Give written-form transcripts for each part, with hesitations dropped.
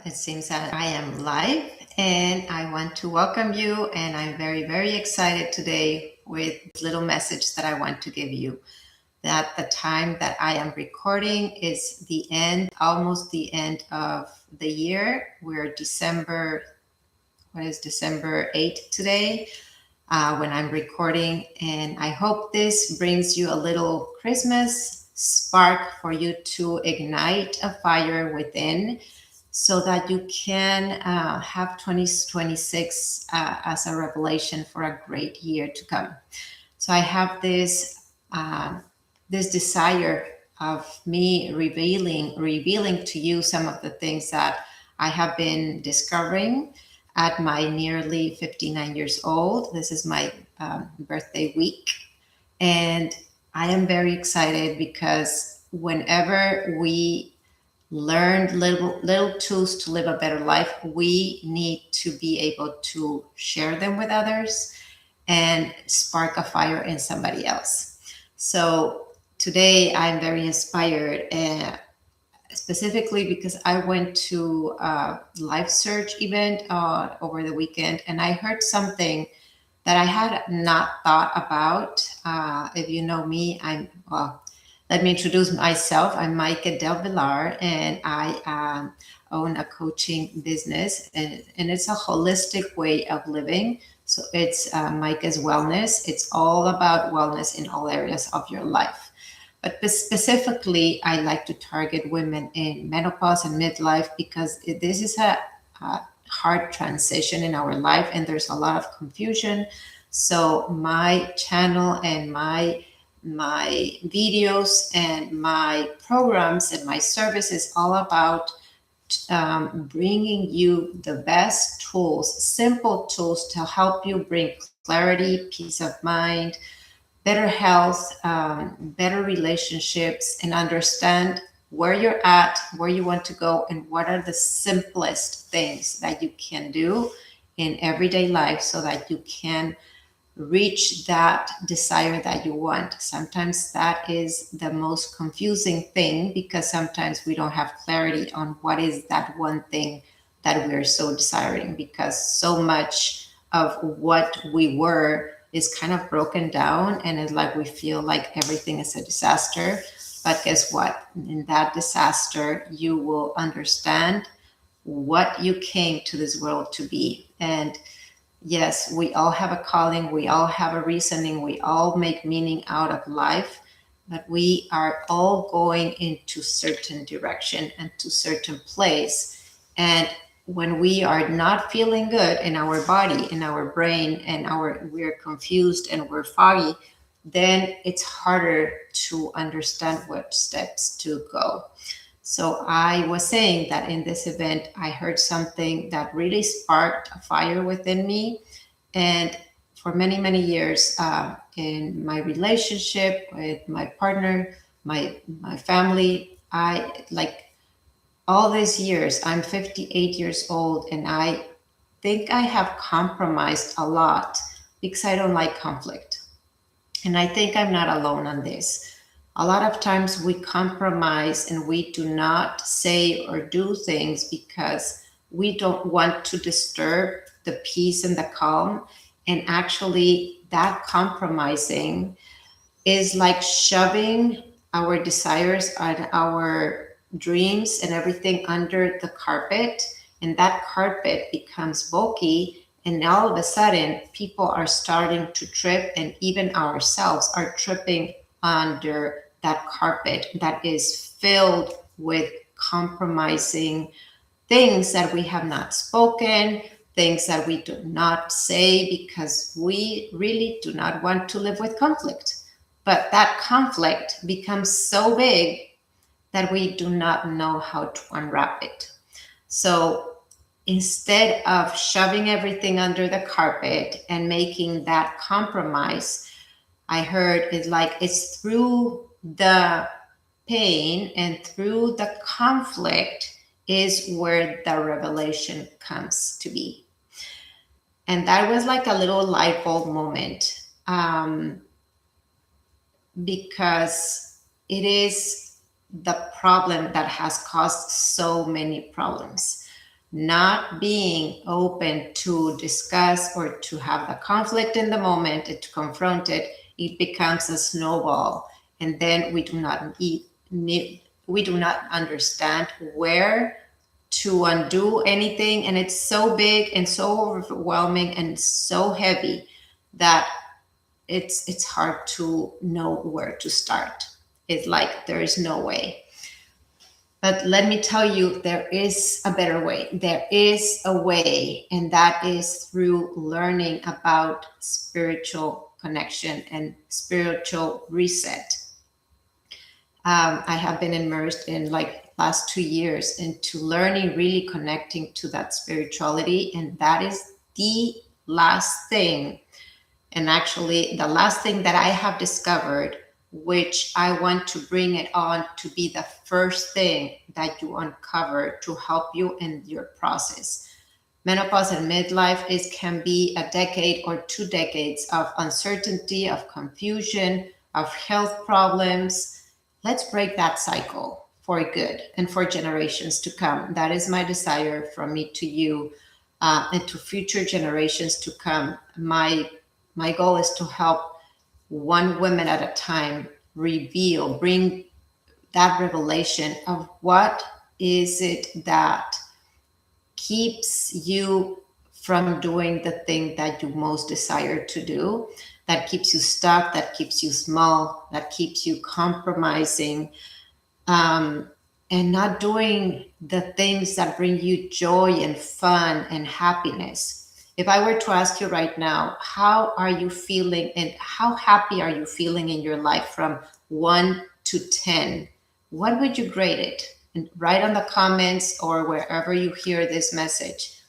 It seems that I am live and I want to welcome you. And I'm very, very excited today with this little message that I want to give you. That the time that I am recording is the end, almost the end of the year. We're December 8th today when I'm recording. And I hope this brings you a little Christmas spark for you to ignite a fire within so that you can have 2026 as a revelation for a great year to come. So I have this desire of me revealing to you some of the things that I have been discovering at my nearly 59 years old. This is my birthday week, and I am very excited because whenever we learned little tools to live a better life, we need to be able to share them with others and spark a fire in somebody else. So today I'm very inspired, specifically because I went to a life search event over the weekend, and I heard something that I had not thought about. If you know me, let me introduce myself. I'm Maika Del Villar, and I own a coaching business, and it's a holistic way of living. So it's Maika's Wellness. It's all about wellness in all areas of your life. But specifically, I like to target women in menopause and midlife because this is a hard transition in our life, and there's a lot of confusion. So my channel and my videos and my programs and my service is all about bringing you the best tools, simple tools to help you bring clarity, peace of mind, better health, better relationships, and understand where you're at, where you want to go, and what are the simplest things that you can do in everyday life so that you can reach that desire that you want. Sometimes that is the most confusing thing because sometimes we don't have clarity on what is that one thing that we're so desiring, because so much of what we were is kind of broken down, and it's like we feel like everything is a disaster. But guess what? In that disaster, you will understand what you came to this world to be. And yes, we all have a calling, we all have a reasoning, we all make meaning out of life, but we are all going into certain direction and to certain place. And when we are not feeling good in our body, in our brain, and we're confused and we're foggy, then it's harder to understand what steps to go. So I was saying that in this event, I heard something that really sparked a fire within me. And for many, many years in my relationship with my partner, my family, I like all these years, I'm 58 years old, and I think I have compromised a lot because I don't like conflict. And I think I'm not alone on this. A lot of times we compromise and we do not say or do things because we don't want to disturb the peace and the calm. And actually, that compromising is like shoving our desires and our dreams and everything under the carpet. And that carpet becomes bulky, and all of a sudden people are starting to trip, and even ourselves are tripping under that carpet that is filled with compromising things that we have not spoken, things that we do not say because we really do not want to live with conflict. But that conflict becomes so big that we do not know how to unwrap it. So instead of shoving everything under the carpet and making that compromise, I heard it's like it's through the pain and through the conflict is where the revelation comes to be. And that was like a little light bulb moment, because it is the problem that has caused so many problems. not being open to discuss or to have the conflict in the moment and to confront it, it becomes a snowball. And then we do not understand where to undo anything. And it's so big and so overwhelming and so heavy that it's hard to know where to start. It's like there is no way. But let me tell you, there is a better way. There is a way, and that is through learning about spiritual connection and spiritual reset. I have been immersed in like last 2 years into learning, really connecting to that spirituality, and that is the last thing. And actually, the last thing that I have discovered, which I want to bring it on to be the first thing that you uncover to help you in your process. Menopause and midlife can be a decade or 2 decades of uncertainty, of confusion, of health problems. Let's break that cycle for good and for generations to come. That is my desire from me to you, and to future generations to come. My goal is to help one woman at a time bring that revelation of what is it that keeps you from doing the thing that you most desire to do, that keeps you stuck, that keeps you small, that keeps you compromising, and not doing the things that bring you joy and fun and happiness. If I were to ask you right now, how are you feeling and how happy are you feeling in your life from 1 to 10? What would you grade it? And write on the comments or wherever you hear this message.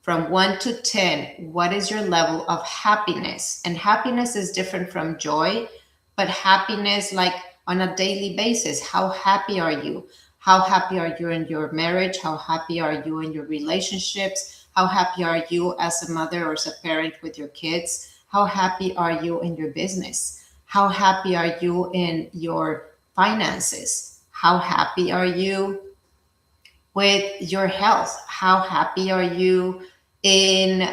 From 1 to 10, what is your level of happiness? And happiness is different from joy, but happiness, like on a daily basis, how happy are you? How happy are you in your marriage? How happy are you in your relationships? How happy are you as a mother or as a parent with your kids? How happy are you in your business? How happy are you in your finances? How happy are you with your health? How happy are you in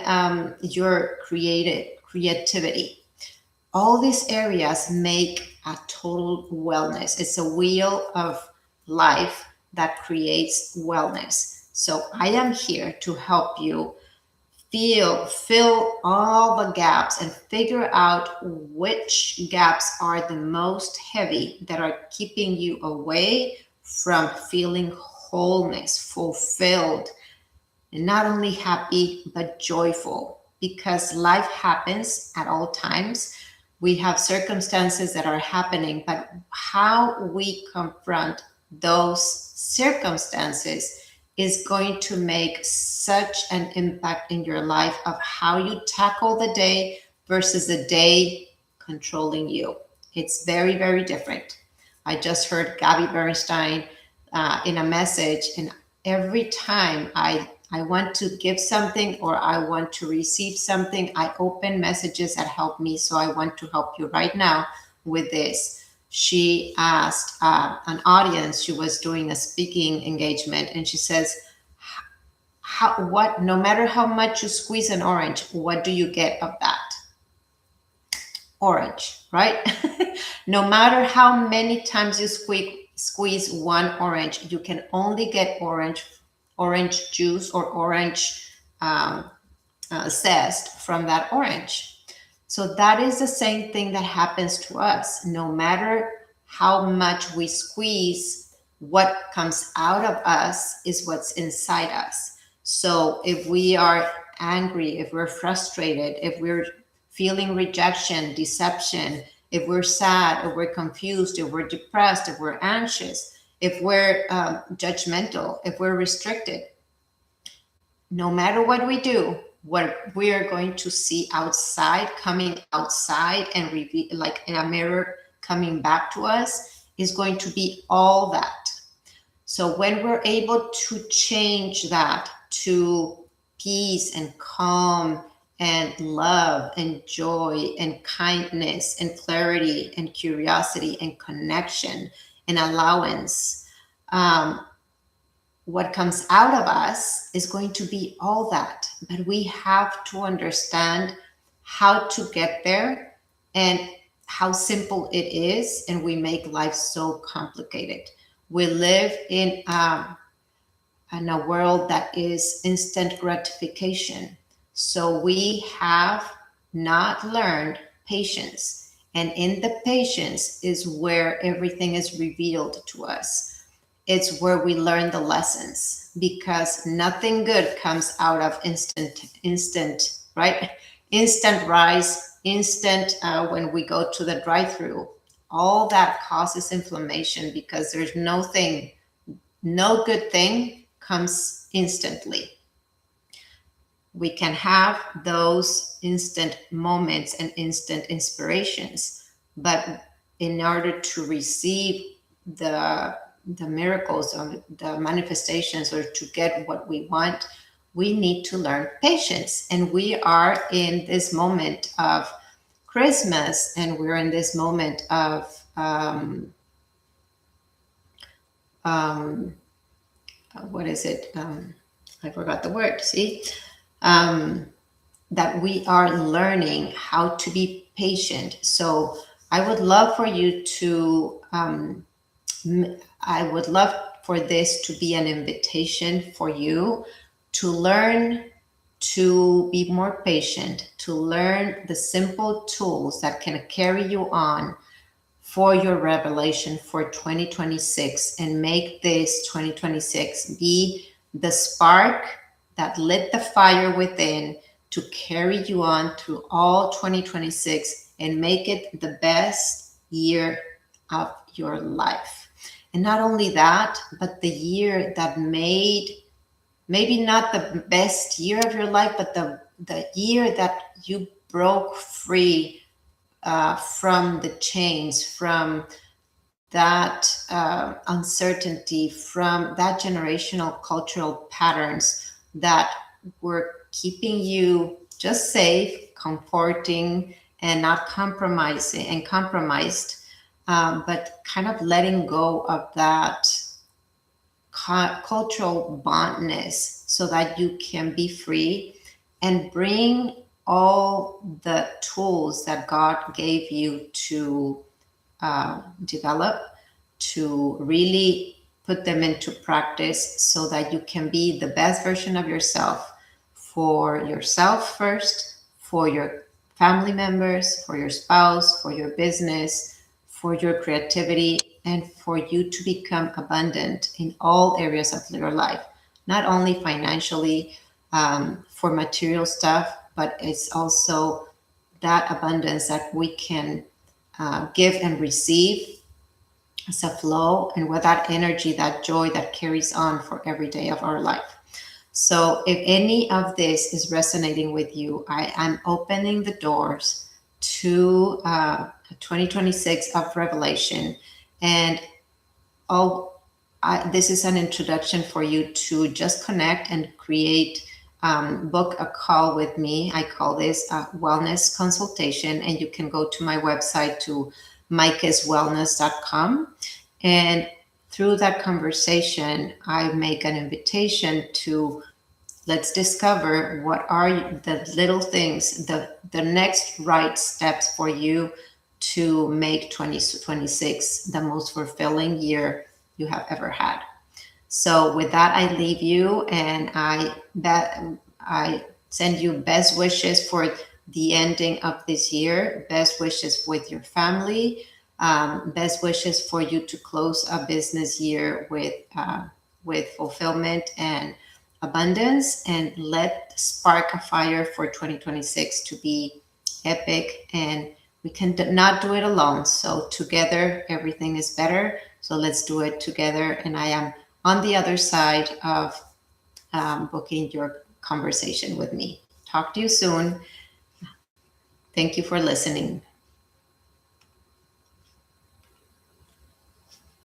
your creativity? All these areas make a total wellness. It's a wheel of life that creates wellness. So I am here to help you fill all the gaps and figure out which gaps are the most heavy that are keeping you away from feeling wholeness, fulfilled, and not only happy, but joyful, because life happens at all times. We have circumstances that are happening, but how we confront those circumstances is going to make such an impact in your life of how you tackle the day versus the day controlling you. It's very, very different. I just heard Gabby Bernstein in a message, and every time I want to give something or I want to receive something, I open messages that help me. So I want to help you right now with this. She asked an audience, she was doing a speaking engagement, and she says, no matter how much you squeeze an orange, what do you get of that? Orange, right? No matter how many times you squeeze one orange, you can only get orange juice or orange zest from that orange. So that is the same thing that happens to us. No matter how much we squeeze, what comes out of us is what's inside us. So if we are angry, if we're frustrated, if we're feeling rejection, deception, if we're sad, if we're confused, if we're depressed, if we're anxious, if we're judgmental, if we're restricted, no matter what we do, what we are going to see coming outside and reveal, like in a mirror coming back to us, is going to be all that. So when we're able to change that to peace and calm and love and joy and kindness and clarity and curiosity and connection and allowance, what comes out of us is going to be all that. But we have to understand how to get there and how simple it is. And we make life so complicated. We live in a world that is instant gratification. So we have not learned patience. And in the patience is where everything is revealed to us. It's where we learn the lessons, because nothing good comes out of instant, right? Instant rise, instant when we go to the drive-through. All that causes inflammation, because there's no good thing comes instantly. We can have those instant moments and instant inspirations, but in order to receive the miracles or the manifestations, or to get what we want, we need to learn patience. And we are in this moment of Christmas, and we're in this moment of what is it? I forgot the word. See, that we are learning how to be patient. So I would love for you to, I would love for this to be an invitation for you to learn to be more patient, to learn the simple tools that can carry you on for your revelation for 2026, and make this 2026 be the spark that lit the fire within to carry you on through all 2026 and make it the best year of your life. And not only that, but the year that made, maybe not the best year of your life, but the year that you broke free from the chains, from that uncertainty, from that generational cultural patterns that were keeping you just safe, comforting, and not compromising and compromised, but kind of letting go of that cultural bondness so that you can be free and bring all the tools that God gave you to develop, to really put them into practice so that you can be the best version of yourself, for yourself first, for your family members, for your spouse, for your business, for your creativity, and for you to become abundant in all areas of your life, not only financially, for material stuff, but it's also that abundance that we can give and receive as a flow, and with that energy, that joy that carries on for every day of our life. So if any of this is resonating with you, I am opening the doors to 2026 of revelation. And this is an introduction for you to just connect and create, book a call with me. I call this a wellness consultation, and you can go to my website to maikaswellness.com. And through that conversation, I make an invitation to, let's discover what are the little things, the next right steps for you to make 2026 the most fulfilling year you have ever had. So with that, I leave you, and I send you best wishes for the ending of this year, best wishes with your family, best wishes for you to close a business year with fulfillment and abundance, and let spark a fire for 2026 to be epic. And we can not do it alone. So together, everything is better. So let's do it together. And I am on the other side of booking your conversation with me. Talk to you soon. Thank you for listening.